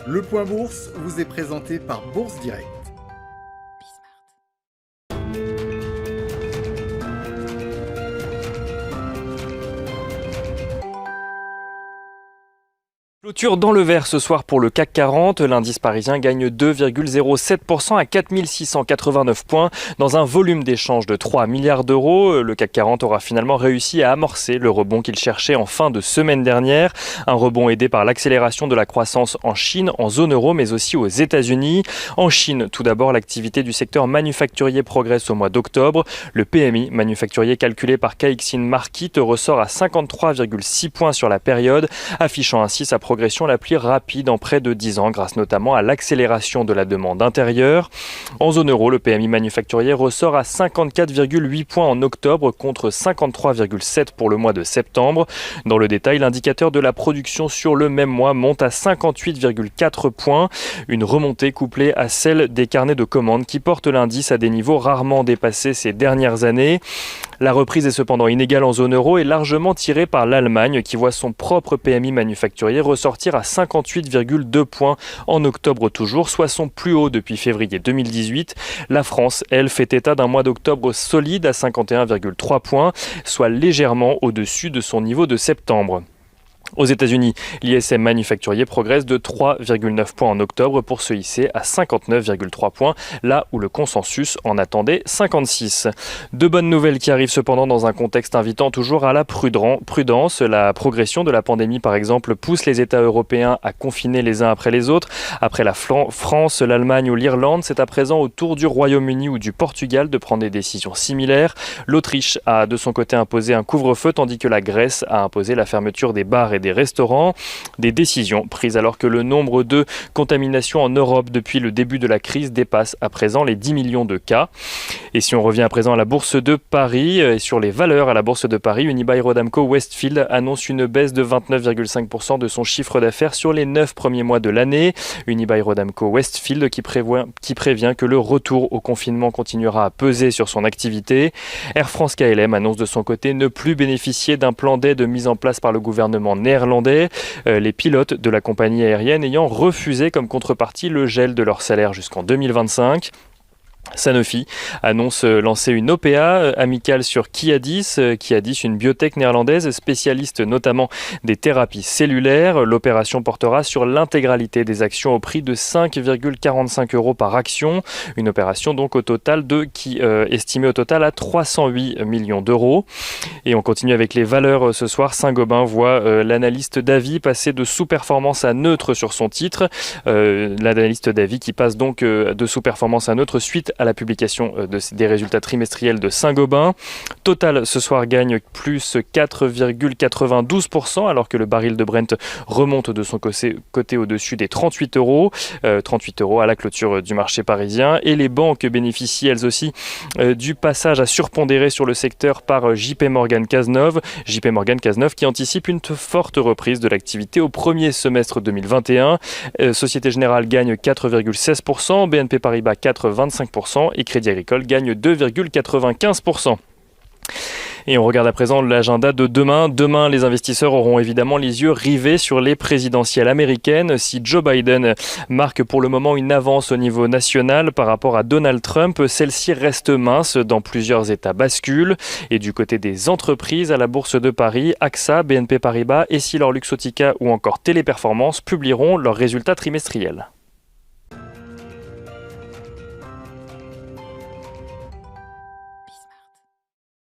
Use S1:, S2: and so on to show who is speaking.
S1: Le Point Bourse vous est présenté par Bourse Direct.
S2: Clôture dans le vert ce soir pour le CAC 40. L'indice parisien gagne 2,07% à 4689 points dans un volume d'échange de 3 milliards d'euros. Le CAC 40 aura finalement réussi à amorcer le rebond qu'il cherchait en fin de semaine dernière. Un rebond aidé par l'accélération de la croissance en Chine, en zone euro, mais aussi aux États-Unis. En Chine, tout d'abord, l'activité du secteur manufacturier progresse au mois d'octobre. Le PMI manufacturier calculé par Caixin Market ressort à 53,6 points sur la période, affichant ainsi sa progression la plus rapide en près de 10 ans grâce notamment à l'accélération de la demande intérieure. En zone euro, le PMI manufacturier ressort à 54,8 points en octobre contre 53,7 pour le mois de septembre. Dans le détail, l'indicateur de la production sur le même mois monte à 58,4 points, une remontée couplée à celle des carnets de commandes qui portent l'indice à des niveaux rarement dépassés ces dernières années. La reprise est cependant inégale en zone euro et largement tirée par l'Allemagne qui voit son propre PMI manufacturier ressortir à 58,2 points en octobre toujours, soit son plus haut depuis février 2018. La France, elle, fait état d'un mois d'octobre solide à 51,3 points, soit légèrement au-dessus de son niveau de septembre. Aux États-Unis, l'ISM manufacturier progresse de 3,9 points en octobre pour se hisser à 59,3 points, là où le consensus en attendait 56. De bonnes nouvelles qui arrivent cependant dans un contexte invitant toujours à la prudence. La progression de la pandémie, par exemple, pousse les États européens à confiner les uns après les autres. Après la France, l'Allemagne ou l'Irlande, c'est à présent au tour du Royaume-Uni ou du Portugal de prendre des décisions similaires. L'Autriche a de son côté imposé un couvre-feu, tandis que la Grèce a imposé la fermeture des bars et des restaurants. Des décisions prises alors que le nombre de contaminations en Europe depuis le début de la crise dépasse à présent les 10 millions de cas. Et si on revient à présent à la Bourse de Paris et sur les valeurs à la Bourse de Paris, Unibail-Rodamco-Westfield annonce une baisse de 29,5% de son chiffre d'affaires sur les 9 premiers mois de l'année. Unibail-Rodamco-Westfield qui prévient que le retour au confinement continuera à peser sur son activité. Air France-KLM annonce de son côté ne plus bénéficier d'un plan d'aide mis en place par le gouvernement néerlandais, les pilotes de la compagnie aérienne ayant refusé comme contrepartie le gel de leur salaire jusqu'en 2025. Sanofi annonce lancer une OPA amicale sur Kiadis, une biotech néerlandaise spécialiste notamment des thérapies cellulaires. L'opération portera sur l'intégralité des actions au prix de 5,45 € par action. Une opération donc estimée au total à 308 millions d'euros. Et on continue avec les valeurs ce soir. Saint-Gobain voit l'analyste d'avis passer de sous-performance à neutre sur son titre. L'analyste d'avis qui passe donc de sous-performance à neutre suite à la publication des résultats trimestriels de Saint-Gobain. Total ce soir gagne plus 4,92% alors que le baril de Brent remonte de son côté au-dessus des 38 €. 38 € à la clôture du marché parisien. Et les banques bénéficient elles aussi du passage à surpondérer sur le secteur par JP Morgan Cazenove. JP Morgan Cazenove qui anticipe une forte reprise de l'activité au premier semestre 2021. Société Générale gagne 4,16%, BNP Paribas 4,25% et Crédit Agricole gagne 2,95%. Et on regarde à présent l'agenda de demain. Demain, les investisseurs auront évidemment les yeux rivés sur les présidentielles américaines. Si Joe Biden marque pour le moment une avance au niveau national par rapport à Donald Trump, celle-ci reste mince dans plusieurs États basculent. Et du côté des entreprises, à la Bourse de Paris, AXA, BNP Paribas, Essilor Luxottica ou encore Téléperformance publieront leurs résultats trimestriels.